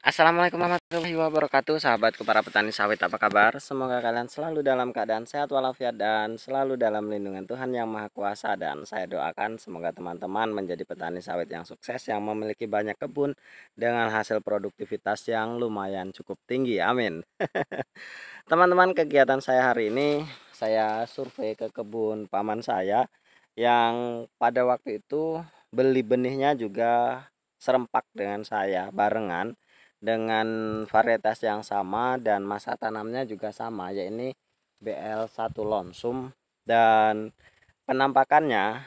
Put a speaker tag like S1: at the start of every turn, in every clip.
S1: Assalamualaikum warahmatullahi wabarakatuh, sahabatku para petani sawit, apa kabar? Semoga kalian selalu dalam keadaan sehat walafiat dan selalu dalam lindungan Tuhan Yang Maha Kuasa. Dan saya doakan semoga teman-teman menjadi petani sawit yang sukses, yang memiliki banyak kebun dengan hasil produktivitas yang lumayan cukup tinggi, amin. Teman-teman, kegiatan saya hari ini, saya survei ke kebun paman saya yang pada waktu itu beli benihnya juga serempak dengan saya, barengan dengan varietas yang sama dan masa tanamnya juga sama, yaitu BL1 Lonsum. Dan penampakannya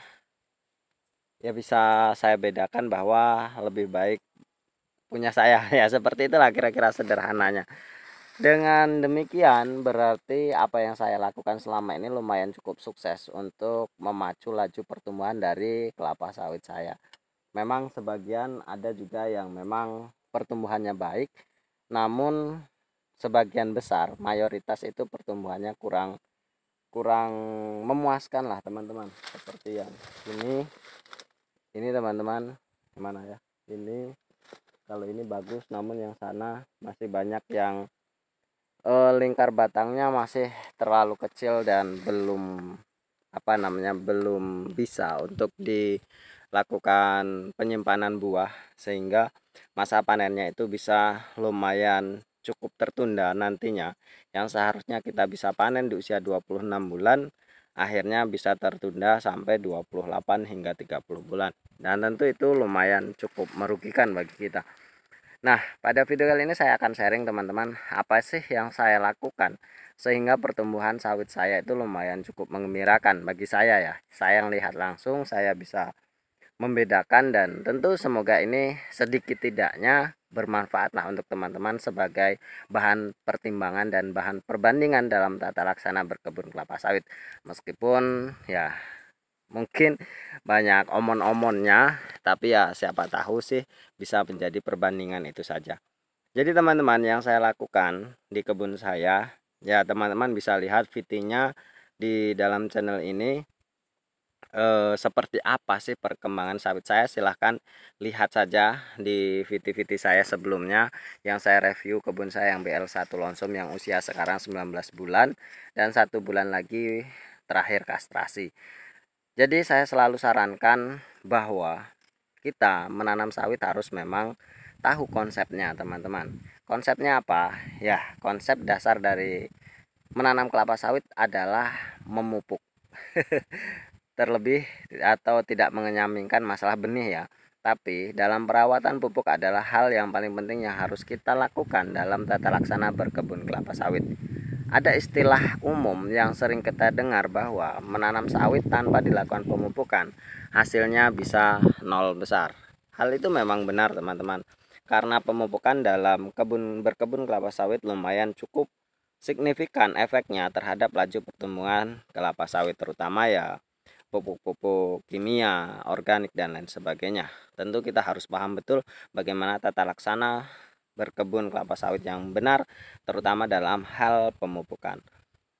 S1: ya bisa saya bedakan bahwa lebih baik punya saya ya, seperti itulah kira-kira sederhananya. Dengan demikian berarti apa yang saya lakukan selama ini lumayan cukup sukses untuk memacu laju pertumbuhan dari kelapa sawit saya. Memang sebagian ada juga yang memang pertumbuhannya baik, namun sebagian besar mayoritas itu pertumbuhannya kurang kurang memuaskan lah teman-teman. Seperti yang ini teman-teman, gimana ya, ini kalau ini bagus, namun yang sana masih banyak yang lingkar batangnya masih terlalu kecil dan belum belum bisa untuk dilakukan penyimpanan buah, sehingga masa panennya itu bisa lumayan cukup tertunda nantinya. Yang seharusnya kita bisa panen di usia 26 bulan akhirnya bisa tertunda sampai 28 hingga 30 bulan, dan tentu itu lumayan cukup merugikan bagi kita. Nah, pada video kali ini saya akan sharing teman-teman, apa sih yang saya lakukan sehingga pertumbuhan sawit saya itu lumayan cukup menggembirakan bagi saya ya. Saya yang lihat langsung, saya bisa membedakan, dan tentu semoga ini sedikit tidaknya bermanfaat lah untuk teman-teman sebagai bahan pertimbangan dan bahan perbandingan dalam tata laksana berkebun kelapa sawit. Meskipun ya mungkin banyak omon-omonnya, tapi ya siapa tahu sih bisa menjadi perbandingan itu saja. Jadi teman-teman, yang saya lakukan di kebun saya, ya teman-teman bisa lihat VT-nya di dalam channel ini. Seperti apa sih perkembangan sawit saya, silahkan lihat saja di VT-VT saya sebelumnya yang saya review kebun saya yang BL1 Lonsum yang usia sekarang 19 bulan dan 1 bulan lagi terakhir kastrasi. Jadi saya selalu sarankan bahwa kita menanam sawit harus memang tahu konsepnya teman-teman. Konsepnya apa? Ya, konsep dasar dari menanam kelapa sawit adalah memupuk. Terlebih atau tidak mengenyampingkan masalah benih ya. Tapi dalam perawatan pupuk adalah hal yang paling penting yang harus kita lakukan dalam tata laksana berkebun kelapa sawit. Ada istilah umum yang sering kita dengar bahwa menanam sawit tanpa dilakukan pemupukan hasilnya bisa nol besar. Hal itu memang benar teman-teman, karena pemupukan dalam berkebun kelapa sawit lumayan cukup signifikan efeknya terhadap laju pertumbuhan kelapa sawit, terutama ya pupuk-pupuk kimia, organik dan lain sebagainya. Tentu kita harus paham betul bagaimana tata laksana berkebun kelapa sawit yang benar, terutama dalam hal pemupukan.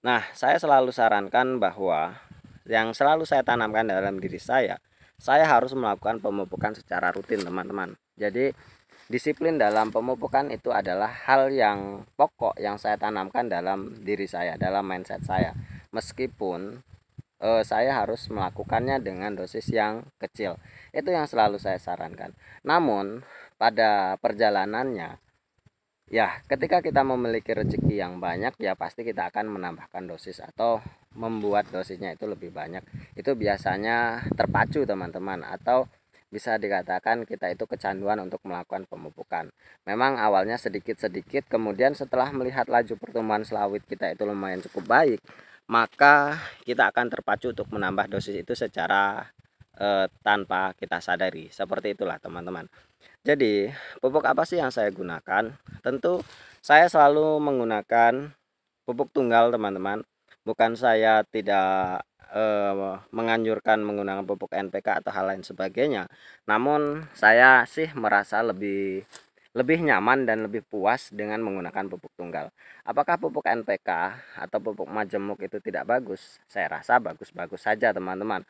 S1: Nah, saya selalu sarankan bahwa yang selalu saya tanamkan dalam diri saya harus melakukan pemupukan secara rutin teman-teman. Jadi disiplin dalam pemupukan itu adalah hal yang pokok yang saya tanamkan dalam diri saya, dalam mindset saya. Meskipun saya harus melakukannya dengan dosis yang kecil. Itu yang selalu saya sarankan. Namun pada perjalanannya, ya ketika kita memiliki rezeki yang banyak, ya pasti kita akan menambahkan dosis atau membuat dosisnya itu lebih banyak. Itu biasanya terpacu teman-teman, atau bisa dikatakan kita itu kecanduan untuk melakukan pemupukan. Memang awalnya sedikit-sedikit, kemudian setelah melihat laju pertumbuhan sawit kita itu lumayan cukup baik, maka kita akan terpacu untuk menambah dosis itu secara tanpa kita sadari. Seperti itulah teman-teman. Jadi pupuk apa sih yang saya gunakan? Tentu saya selalu menggunakan pupuk tunggal teman-teman. Bukan saya tidak menganjurkan menggunakan pupuk NPK atau hal lain sebagainya, namun saya sih merasa lebih nyaman dan lebih puas dengan menggunakan pupuk tunggal. Apakah pupuk NPK atau pupuk majemuk itu tidak bagus? Saya rasa bagus-bagus saja teman-teman.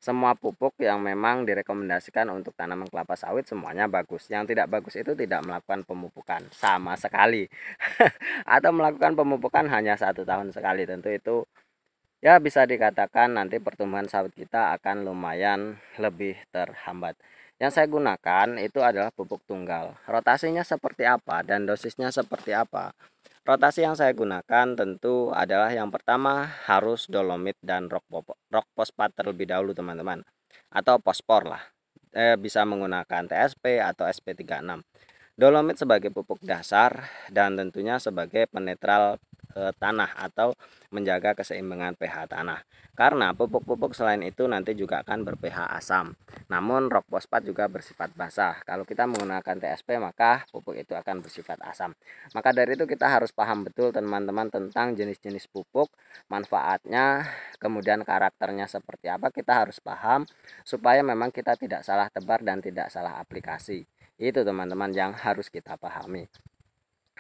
S1: semua pupuk yang memang direkomendasikan untuk tanaman kelapa sawit semuanya bagus. Yang tidak bagus itu tidak melakukan pemupukan sama sekali. Atau melakukan pemupukan hanya 1 tahun sekali. Tentu itu ya bisa dikatakan nanti pertumbuhan sawit kita akan lumayan lebih terhambat. Yang saya gunakan itu adalah pupuk tunggal. Rotasinya seperti apa dan dosisnya seperti apa? Rotasi yang saya gunakan tentu adalah yang pertama harus dolomit dan rock fosfat terlebih dahulu teman-teman. Atau fosfor lah. Bisa menggunakan TSP atau SP36. Dolomit sebagai pupuk dasar dan tentunya sebagai penetral tanah atau menjaga keseimbangan pH tanah. Karena pupuk-pupuk selain itu nanti juga akan ber-pH asam. Namun rock fosfat juga bersifat basah. Kalau kita menggunakan TSP maka pupuk itu akan bersifat asam. Maka dari itu kita harus paham betul teman-teman tentang jenis-jenis pupuk, manfaatnya, kemudian karakternya seperti apa kita harus paham supaya memang kita tidak salah tebar dan tidak salah aplikasi. Itu teman-teman yang harus kita pahami.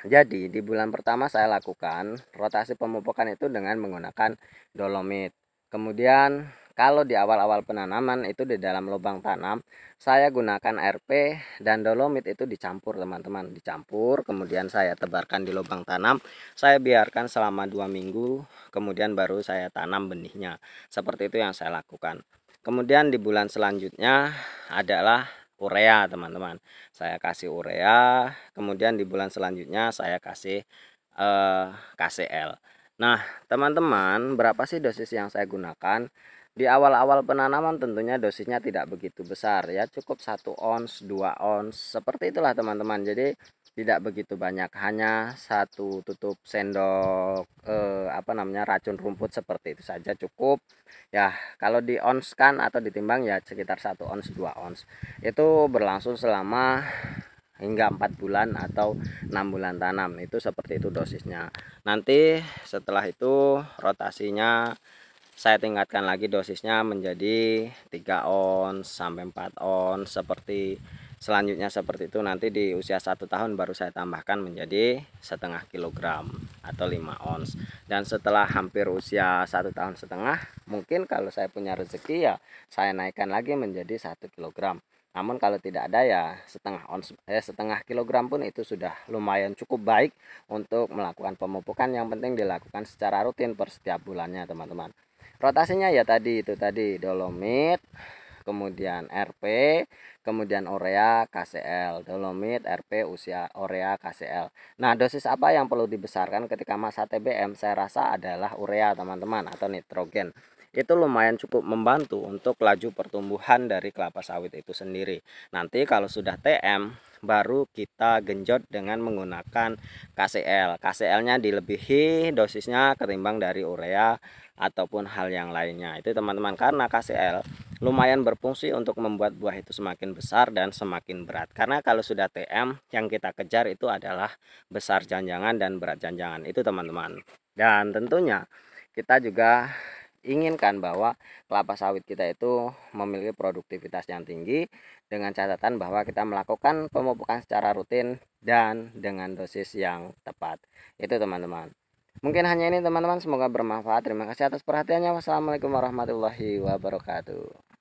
S1: Jadi di bulan pertama saya lakukan rotasi pemupukan itu dengan menggunakan dolomit. Kemudian kalau di awal-awal penanaman itu di dalam lubang tanam saya gunakan RP dan dolomit itu dicampur teman-teman. Dicampur kemudian saya tebarkan di lubang tanam. Saya biarkan selama 2 minggu kemudian baru saya tanam benihnya. Seperti itu yang saya lakukan. Kemudian di bulan selanjutnya adalah urea teman-teman. Saya kasih urea, kemudian di bulan selanjutnya saya kasih KCL. Nah teman-teman, berapa sih dosis yang saya gunakan? Di awal-awal penanaman tentunya dosisnya tidak begitu besar ya, cukup 1 ons 2 ons seperti itulah teman-teman. Jadi tidak begitu banyak, hanya 1 tutup sendok racun rumput seperti itu saja cukup ya. Kalau di ons kan atau ditimbang ya sekitar 1 ons 2 ons. Itu berlangsung selama hingga 4 bulan atau 6 bulan tanam. Itu seperti itu dosisnya. Nanti setelah itu rotasinya saya tingkatkan lagi dosisnya menjadi 3 ons sampai 4 ons seperti selanjutnya. Seperti itu nanti di usia 1 tahun baru saya tambahkan menjadi setengah kilogram atau 5 ons. Dan setelah hampir usia 1 tahun setengah, mungkin kalau saya punya rezeki ya saya naikkan lagi menjadi 1 kilogram. Namun kalau tidak ada ya setengah kilogram pun itu sudah lumayan cukup baik untuk melakukan pemupukan. Yang penting dilakukan secara rutin per setiap bulannya teman-teman. Rotasinya ya tadi itu tadi dolomit, kemudian RP, kemudian urea, KCL. Dolomit, RP, urea, KCL. Nah, dosis apa yang perlu dibesarkan ketika masa TBM? Saya rasa adalah urea teman-teman atau nitrogen. Itu lumayan cukup membantu untuk laju pertumbuhan dari kelapa sawit itu sendiri. Nanti kalau sudah TM baru kita genjot dengan menggunakan KCL. KCL-nya dilebihi dosisnya ketimbang dari urea ataupun hal yang lainnya. Itu teman-teman, karena KCL lumayan berfungsi untuk membuat buah itu semakin besar dan semakin berat. Karena kalau sudah TM yang kita kejar itu adalah besar janjangan dan berat janjangan. Itu teman-teman. Dan tentunya kita juga inginkan bahwa kelapa sawit kita itu memiliki produktivitas yang tinggi dengan catatan bahwa kita melakukan pemupukan secara rutin dan dengan dosis yang tepat. Itu teman-teman. Mungkin hanya ini teman-teman, semoga bermanfaat. Terima kasih atas perhatiannya. Wassalamualaikum warahmatullahi wabarakatuh.